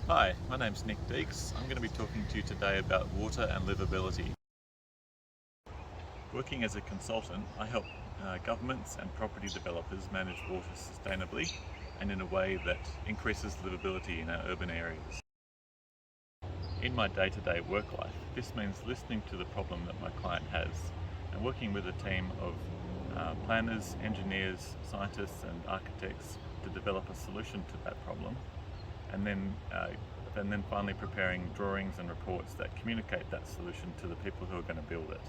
Hi, my name's Nick Deeks. I'm going to be talking to you today about water and livability. Working as a consultant, I help governments and property developers manage water sustainably and in a way that increases livability in our urban areas. In my day-to-day work life, this means listening to the problem that my client has and working with a team of planners, engineers, scientists and architects to develop a solution to that problem, and then finally preparing drawings and reports that communicate that solution to the people who are going to build it.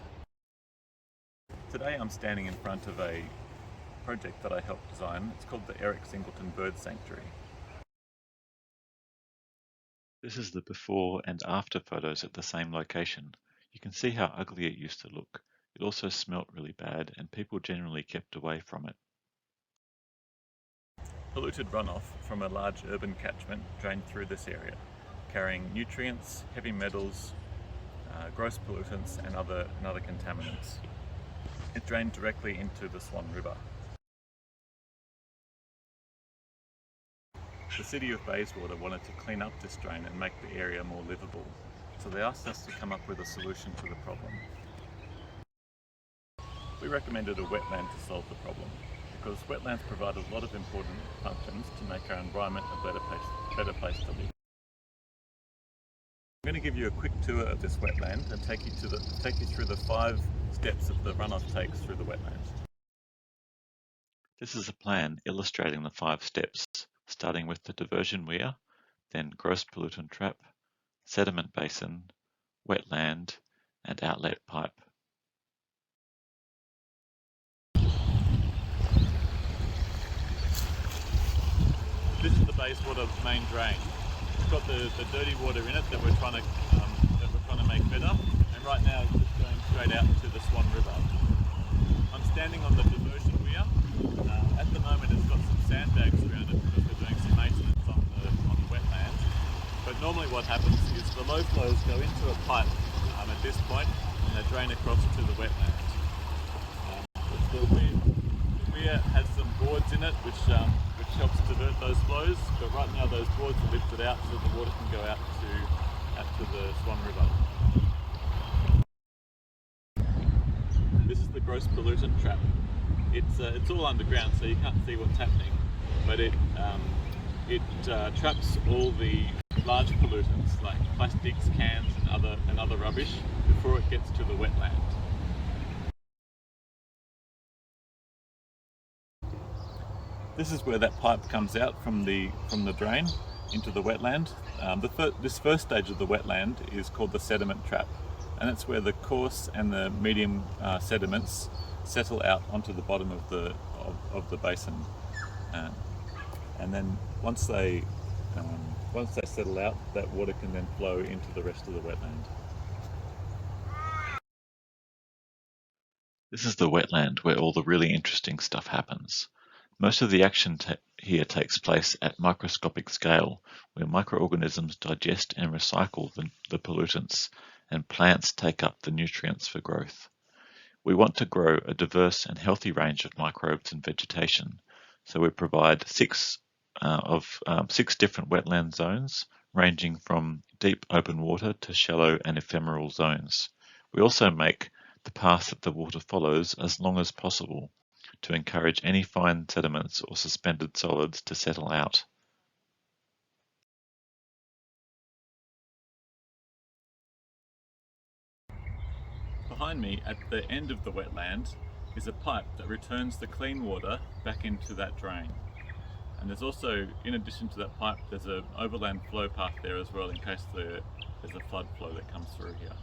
Today I'm standing in front of a project that I helped design. It's called the Eric Singleton Bird Sanctuary. This is the before and after photos at the same location. You can see how ugly it used to look. It also smelt really bad and people generally kept away from it. Polluted runoff from a large urban catchment drained through this area, carrying nutrients, heavy metals, gross pollutants and other contaminants. It drained directly into the Swan River. The City of Bayswater wanted to clean up this drain and make the area more livable, so they asked us to come up with a solution to the problem. We recommended a wetland to solve the problem, because wetlands provide a lot of important functions to make our environment a better place to live. I'm going to give you a quick tour of this wetland and take you through the 5 steps that the runoff takes through the wetlands. This is a plan illustrating the 5 steps, starting with the diversion weir, then gross pollutant trap, sediment basin, wetland, and outlet pipe. This is the Bayswater main drain. It's got the dirty water in it that we're trying to make better, and right now it's just going straight out to the Swan River. I'm standing on the diversion weir. At the moment it's got some sandbags around it because we're doing some maintenance on the wetlands. But normally what happens is the low flows go into a pipe at this point and they drain across to the wetlands. The weir has some boards in it which helps divert those flows, but right now those boards are lifted out so the water can go out to the Swan River. This is the gross pollutant trap. It's all underground, so you can't see what's happening, but it traps all the large pollutants like plastics, cans, and other rubbish before it gets to the wetland. This is where that pipe comes out from the drain into the wetland. This first stage of the wetland is called the sediment trap, and it's where the coarse and the medium sediments settle out onto the bottom of the basin, and then once they settle out, that water can then flow into the rest of the wetland. This is the wetland where all the really interesting stuff happens. Most of the action here takes place at microscopic scale, where microorganisms digest and recycle the pollutants, and plants take up the nutrients for growth. We want to grow a diverse and healthy range of microbes and vegetation, so we provide 6 different wetland zones, ranging from deep open water to shallow and ephemeral zones. We also make the path that the water follows as long as possible, to encourage any fine sediments or suspended solids to settle out. Behind me, at the end of the wetland, is a pipe that returns the clean water back into that drain. And there's also, in addition to that pipe, there's an overland flow path there as well in case there's a flood flow that comes through here.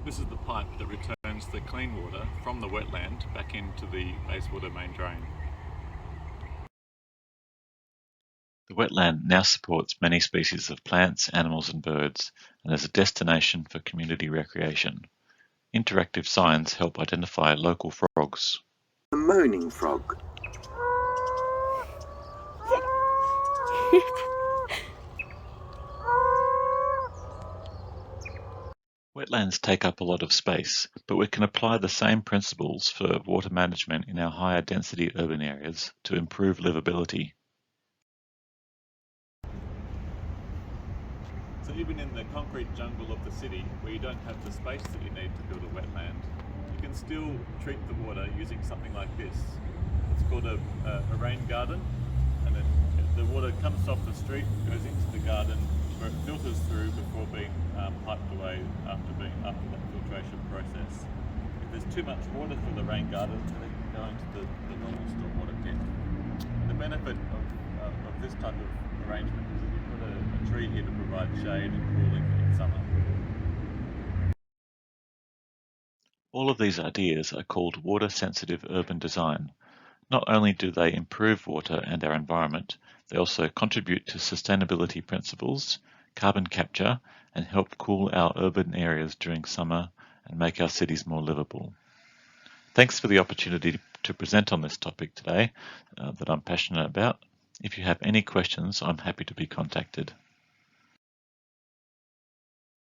This is the pipe that returns the clean water from the wetland back into the Bayswater main drain. The wetland now supports many species of plants, animals and birds, and is a destination for community recreation. Interactive signs help identify local frogs. A moaning frog. Wetlands take up a lot of space, but we can apply the same principles for water management in our higher density urban areas to improve livability. So even in the concrete jungle of the city, where you don't have the space that you need to build a wetland, you can still treat the water using something like this. It's called a rain garden, and the water comes off the street, goes into the garden, where it filters through before being piped away after that filtration process. If there's too much water for the rain garden, then it can go into the normal stormwater pit. And the benefit of this type of arrangement is that you've got a tree here to provide shade and cooling in summer. All of these ideas are called water-sensitive urban design. Not only do they improve water and our environment, they also contribute to sustainability principles, carbon capture, and help cool our urban areas during summer and make our cities more livable. Thanks for the opportunity to present on this topic today that I'm passionate about. If you have any questions, I'm happy to be contacted.